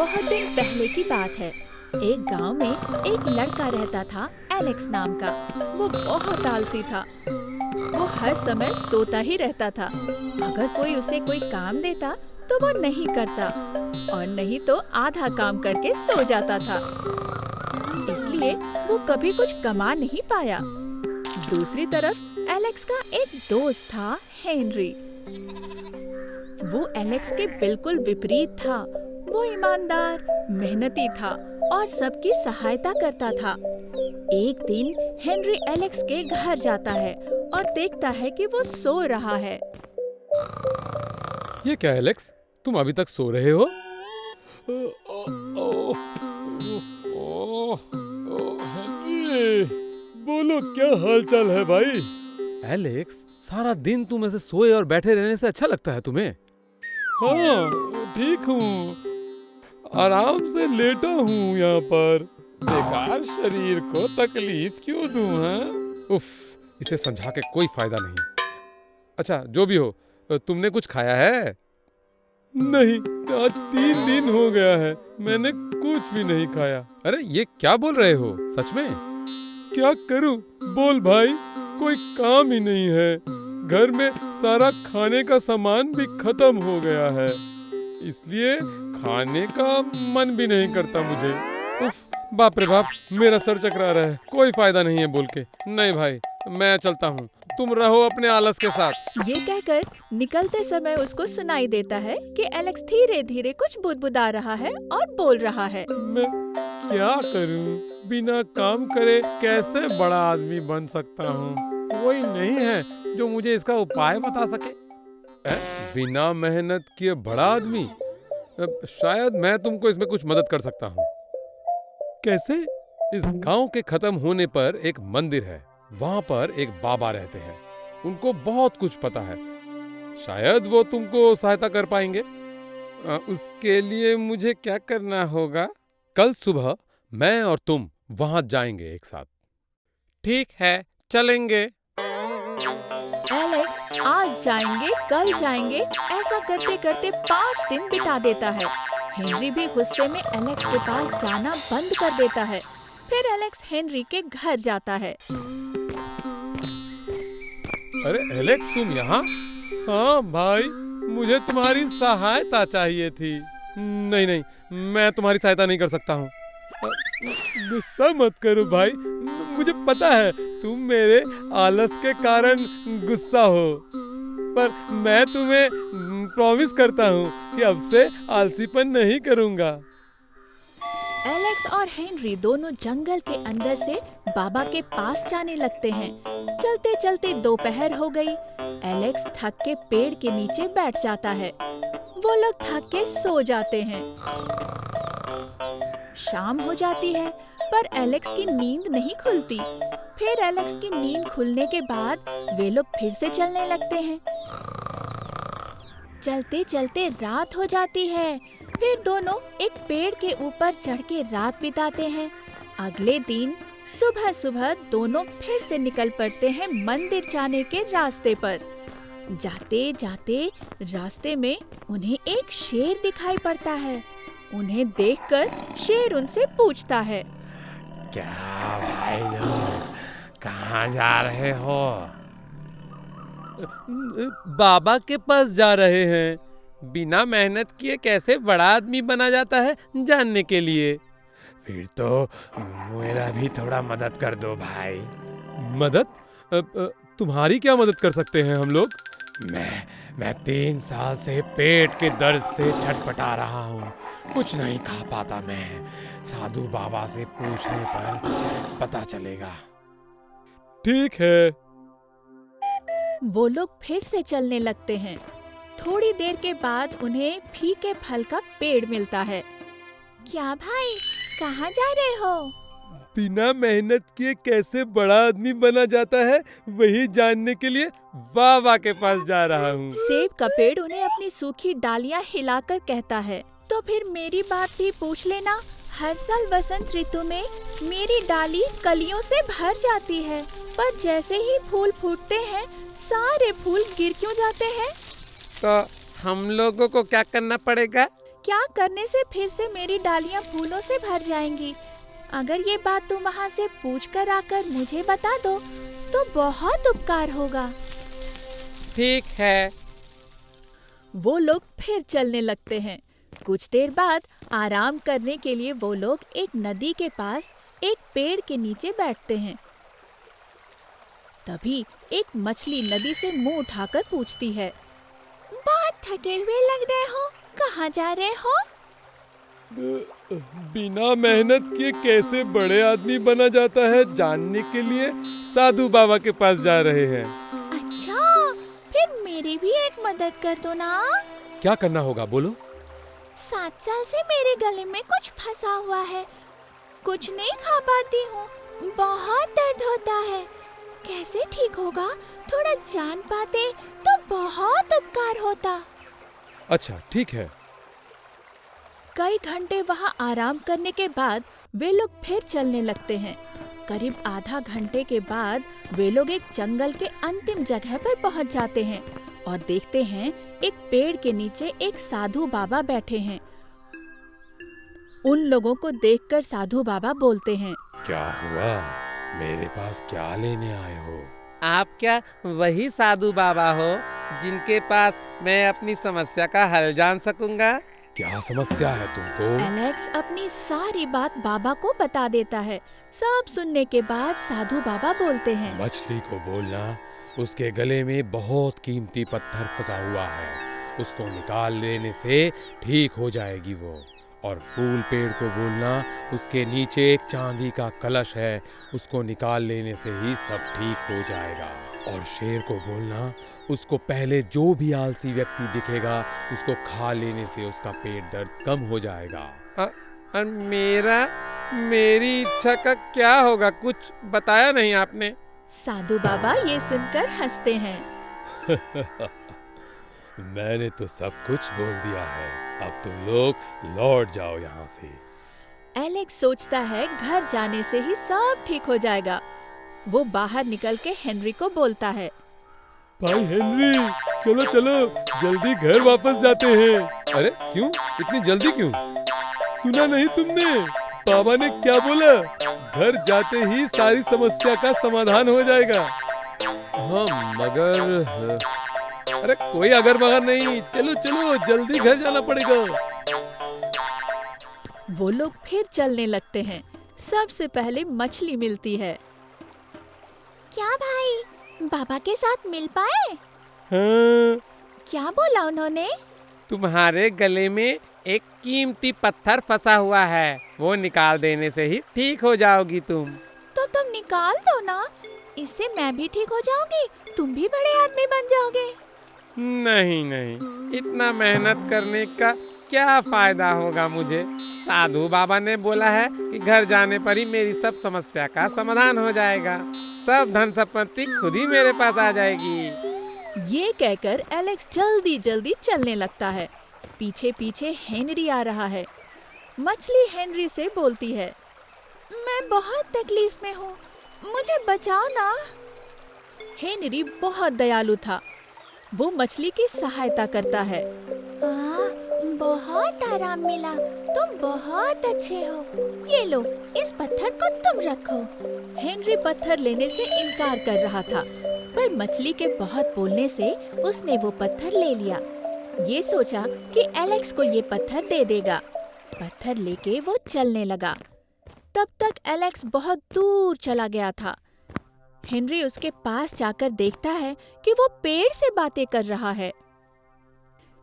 बहुत दिन पहले की बात है। एक गांव में एक लड़का रहता था, एलेक्स नाम का। वो बहुत आलसी था। वो हर समय सोता ही रहता था। अगर कोई उसे कोई काम देता तो वो नहीं करता, और नहीं तो आधा काम करके सो जाता था। इसलिए वो कभी कुछ कमा नहीं पाया। दूसरी तरफ एलेक्स का एक दोस्त था, हेनरी। वो एलेक्स के बिल्कुल विपरीत था। वो ईमानदार, मेहनती था और सबकी सहायता करता था। एक दिन हेनरी एलेक्स के घर जाता है और देखता है कि वो सो रहा है। ये क्या एलेक्स, तुम अभी तक सो रहे हो? हेनरी, बोलो क्या हालचाल है भाई? एलेक्स, सारा दिन तुम ऐसे सोए और बैठे रहने से अच्छा लगता है तुम्हें? हाँ, ठीक हूँ। आराम से लेटा हूँ यहाँ पर। बेकार शरीर को तकलीफ क्यों दूँ, हाँ? उफ, इसे समझा के कोई फायदा नहीं। अच्छा, जो भी हो, तुमने कुछ खाया है? नहीं, आज 3 दिन हो गया है, मैंने कुछ भी नहीं खाया। अरे ये क्या बोल रहे हो, सच में? क्या करूं? बोल भाई, कोई काम ही नहीं है। घर में सारा खाने का सामान भी खत्म हो गया है, इसलिए खाने का मन भी नहीं करता मुझे। उफ, बाप रे बाप, मेरा सर चकरा रहा है। कोई फायदा नहीं है बोल के। नहीं भाई, मैं चलता हूँ, तुम रहो अपने आलस के साथ। ये कहकर निकलते समय उसको सुनाई देता है कि एलेक्स धीरे धीरे कुछ बुदबुदा रहा है और बोल रहा है, मैं क्या करूं? बिना काम करे कैसे बड़ा आदमी बन सकता हूँ? कोई नहीं है जो मुझे इसका उपाय बता सके। बिना मेहनत किए बड़ा आदमी? शायद मैं तुमको इसमें कुछ मदद कर सकता हूँ। कैसे? इस गांव के खत्म होने पर एक मंदिर है। वहाँ पर एक बाबा रहते हैं। उनको बहुत कुछ पता है। शायद वो तुमको सहायता कर पाएंगे। उसके लिए मुझे क्या करना होगा? कल सुबह मैं और तुम वहां जाएंगे एक साथ। ठीक है, चलेंगे। एलेक्स आज जाएंगे, कल जाएंगे, ऐसा करते करते 5 दिन बिता देता है। हेनरी भी गुस्से में एलेक्स के पास जाना बंद कर देता है। फिर एलेक्स हेनरी के घर जाता है। अरे एलेक्स, तुम यहाँ? हाँ भाई, मुझे तुम्हारी सहायता चाहिए थी। नहीं नहीं, मैं तुम्हारी सहायता नहीं कर सकता हूँ। गुस्सा मत करो भाई, मुझे पता है तुम मेरे आलस के कारण गुस्सा हो, पर मैं तुम्हें प्रॉमिस करता हूँ कि अब से आलसीपन नहीं करूँगा। एलेक्स और हेनरी दोनों जंगल के अंदर से बाबा के पास जाने लगते हैं। चलते चलते दोपहर हो गई। एलेक्स थक के पेड़ के नीचे बैठ जाता है। वो लोग थक के सो जाते हैं। शाम हो जाती है, पर एलेक्स की नींद नहीं खुलती। फिर एलेक्स की नींद खुलने के बाद वे लोग फिर से चलने लगते हैं। चलते चलते रात हो जाती है। फिर दोनों एक पेड़ के ऊपर चढ़ के रात बिताते हैं। अगले दिन सुबह सुबह दोनों फिर से निकल पड़ते हैं मंदिर जाने के रास्ते पर। जाते जाते रास्ते में उन्हें एक शेर दिखाई पड़ता है। उन्हें देखकर शेर उनसे पूछता है, क्या भाई लोग, कहाँ जा रहे हो? बाबा के पास जा रहे हैं। बिना मेहनत किए कैसे बड़ा आदमी बना जाता है, जानने के लिए। फिर तो मेरा भी थोड़ा मदद कर दो भाई। मदद? तुम्हारी क्या मदद कर सकते हैं हम लोग? मैं 3 साल से पेट के दर्द से छटपटा रहा हूँ। कुछ नहीं खा पाता मैं। साधु बाबा से पूछने पर पता चलेगा। ठीक है। वो लोग फिर से चलने लगते हैं। थोड़ी देर के बाद उन्हें फीके फल का पेड़ मिलता है। क्या भाई, कहाँ जा रहे हो? बिना मेहनत किए कैसे बड़ा आदमी बना जाता है, वही जानने के लिए बाबा के पास जा रहा हूँ। सेब का पेड़ उन्हें अपनी सूखी डालियाँ हिलाकर कहता है, तो फिर मेरी बात भी पूछ लेना। हर साल वसंत ऋतु में मेरी डाली कलियों से भर जाती है, पर जैसे ही फूल फूटते हैं सारे फूल गिर क्यों जाते हैं? तो हम लोगों को क्या करना पड़ेगा? क्या करने से फिर से मेरी डालियां फूलों से भर जाएंगी। अगर ये बात तुम वहाँ से पूछ कर आकर मुझे बता दो तो बहुत उपकार होगा। ठीक है। वो लोग फिर चलने लगते हैं। कुछ देर बाद आराम करने के लिए वो लोग एक नदी के पास एक पेड़ के नीचे बैठते हैं। तभी एक मछली नदी से मुंह उठाकर पूछती है, बहुत थके हुए लग रहे हो, कहाँ जा रहे हो? बिना मेहनत किए कैसे बड़े आदमी बना जाता है जानने के लिए साधु बाबा के पास जा रहे हैं। अच्छा, फिर मेरी भी एक मदद कर दो ना। क्या करना होगा बोलो? 7 साल से मेरे गले में कुछ फंसा हुआ है, कुछ नहीं खा पाती हूँ, बहुत दर्द होता है। कैसे ठीक होगा? थोड़ा जान पाते तो बहुत उपकार होता। अच्छा ठीक है। कई घंटे वहाँ आराम करने के बाद वे लोग फिर चलने लगते हैं। करीब आधा घंटे के बाद वे लोग एक जंगल के अंतिम जगह पर पहुँच जाते हैं और देखते हैं एक पेड़ के नीचे एक साधु बाबा बैठे हैं। उन लोगों को देखकर साधु बाबा बोलते हैं, क्या हुआ? मेरे पास क्या लेने आए हो? आप क्या वही साधु बाबा हो जिनके पास मैं अपनी समस्या का हल जान सकूंगा? क्या समस्या है तुमको? एलेक्स अपनी सारी बात बाबा को बता देता है। सब सुनने के बाद साधु बाबा बोलते हैं, मछली को बोलना उसके गले में बहुत कीमती पत्थर फंसा हुआ है, उसको निकाल लेने से ठीक हो जाएगी वो। और फूल पेड़ को बोलना उसके नीचे एक चांदी का कलश है, उसको निकाल लेने से ही सब ठीक हो जाएगा। और शेर को बोलना उसको पहले जो भी आलसी व्यक्ति दिखेगा उसको खा लेने से उसका पेट दर्द कम हो जाएगा। और मेरी इच्छा का क्या होगा? कुछ बताया नहीं आपने। साधु बाबा ये सुनकर हंसते हैं। मैंने तो सब कुछ बोल दिया है, अब तुम लोग लौट जाओ यहाँ से। एलेक्स सोचता है घर जाने से ही सब ठीक हो जाएगा। वो बाहर निकल के हेनरी को बोलता है, भाई हेनरी, चलो चलो जल्दी घर वापस जाते हैं। अरे क्यों? इतनी जल्दी क्यों? सुना नहीं तुमने? बाबा ने क्या बोला? घर जाते ही सारी समस्या का समाधान हो जाएगा। हाँ मगर अरे कोई अगर मगर नहीं, चलो चलो जल्दी घर जाना पड़ेगा। वो लोग फिर चलने लगते हैं। सबसे पहले मछली मिलती है। क्या भाई, बाबा के साथ मिल पाए? हाँ। क्या बोला उन्होंने? तुम्हारे गले में एक कीमती पत्थर फंसा हुआ है, वो निकाल देने से ही ठीक हो जाओगी तुम। तो तुम निकाल दो ना, इससे मैं भी ठीक हो जाऊंगी, तुम भी बड़े आदमी बन जाओगे। नहीं नहीं, इतना मेहनत करने का क्या फायदा होगा मुझे? साधु बाबा ने बोला है कि घर जाने पर ही मेरी सब समस्या का समाधान हो जाएगा, सब धन संपत्ति खुद ही मेरे पास आ जाएगी। ये कहकर एलेक्स जल्दी जल्दी चलने लगता है। पीछे पीछे हेनरी आ रहा है। मछली हेनरी से बोलती है, मैं बहुत तकलीफ में हूँ, मुझे बचाओ ना। हेनरी बहुत दयालु था। वो मछली की सहायता करता है। बहुत आराम मिला, तुम बहुत अच्छे हो। ये लो, इस पत्थर को तुम रखो। हेनरी पत्थर लेने से इनकार कर रहा था, पर मछली के बहुत बोलने से उसने वो पत्थर ले लिया। ये सोचा कि एलेक्स को ये पत्थर दे देगा। पत्थर लेके वो चलने लगा। तब तक एलेक्स बहुत दूर चला गया था। हेनरी उसके पास जाकर देखता है कि वो पेड़ से बातें कर रहा है।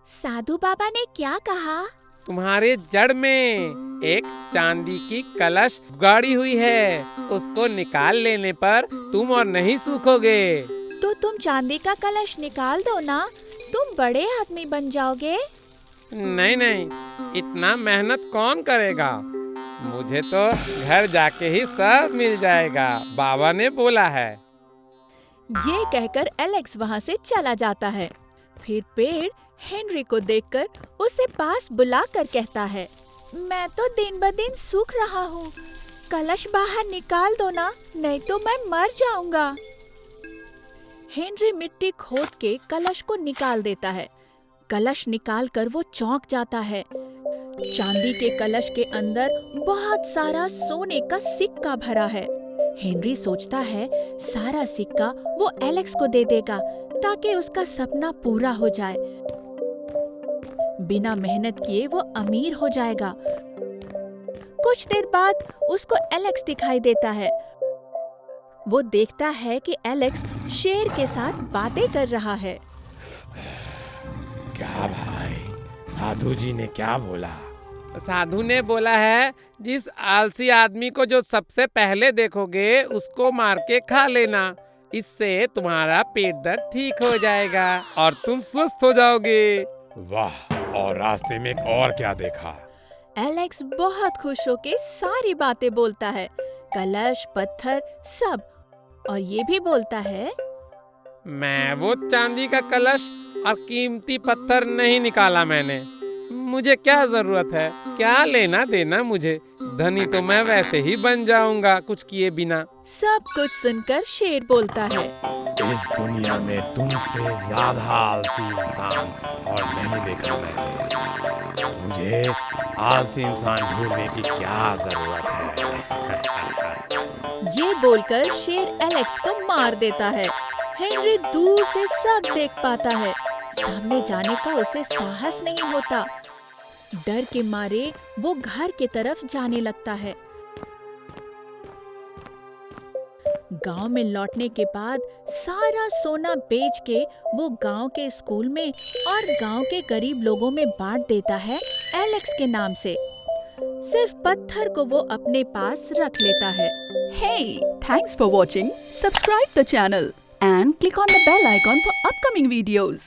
साधु बाबा ने क्या कहा? तुम्हारे जड़ में एक चांदी की कलश गाड़ी हुई है, उसको निकाल लेने पर तुम और नहीं सूखोगे। तो तुम चांदी का कलश निकाल दो ना, तुम बड़े आदमी बन जाओगे। नहीं नहीं, इतना मेहनत कौन करेगा? मुझे तो घर जाके ही सब मिल जाएगा, बाबा ने बोला है। ये कहकर एलेक्स वहाँ से चला जाता है। फिर पेड़ हेनरी को देखकर उसे पास बुलाकर कहता है, मैं तो दिन ब दिन सूख रहा हूँ, कलश बाहर निकाल दो ना, नहीं तो मैं मर जाऊंगा। हेनरी मिट्टी खोद के कलश को निकाल देता है। कलश निकालकर वो चौंक जाता है। चांदी के कलश के अंदर बहुत सारा सोने का सिक्का भरा है। हेनरी सोचता है सारा सिक्का वो एलेक्स को दे देगा ताकि उसका सपना पूरा हो जाए। बिना मेहनत किए वो अमीर हो जाएगा। कुछ देर बाद उसको एलेक्स दिखाई देता है। वो देखता है कि एलेक्स शेर के साथ बातें कर रहा है। क्या भाई, साधु जी ने क्या बोला? साधु ने बोला है जिस आलसी आदमी को जो सबसे पहले देखोगे उसको मार के खा लेना। इससे तुम्हारा पेट दर्द ठीक हो जाएगा और तुम स्वस्थ हो जाओगे। वाह, और रास्ते में और क्या देखा? एलेक्स बहुत खुश होके सारी बातें बोलता है, कलश, पत्थर, सब। और ये भी बोलता है, मैं वो चांदी का कलश और कीमती पत्थर नहीं निकाला मैंने। मुझे क्या जरूरत है, क्या लेना देना मुझे। धनी तो मैं वैसे ही बन जाऊंगा कुछ किए बिना। सब कुछ सुनकर शेर बोलता है, इस दुनिया में तुमसे ज्यादा आलसी इंसान और नहीं देखा मैंने। मुझे आलसी इंसान ढूंढने की क्या जरूरत है? ये बोलकर शेर एलेक्स को मार देता है। हेनरी दूर से सब देख पाता है। सामने जाने का उसे साहस नहीं होता। डर के मारे वो घर की तरफ जाने लगता है। गांव में लौटने के बाद सारा सोना बेच के वो गांव के स्कूल में और गांव के गरीब लोगों में बांट देता है एलेक्स के नाम से। सिर्फ पत्थर को वो अपने पास रख लेता है। Hey, thanks for watching. Subscribe the channel and click on the bell icon for upcoming videos.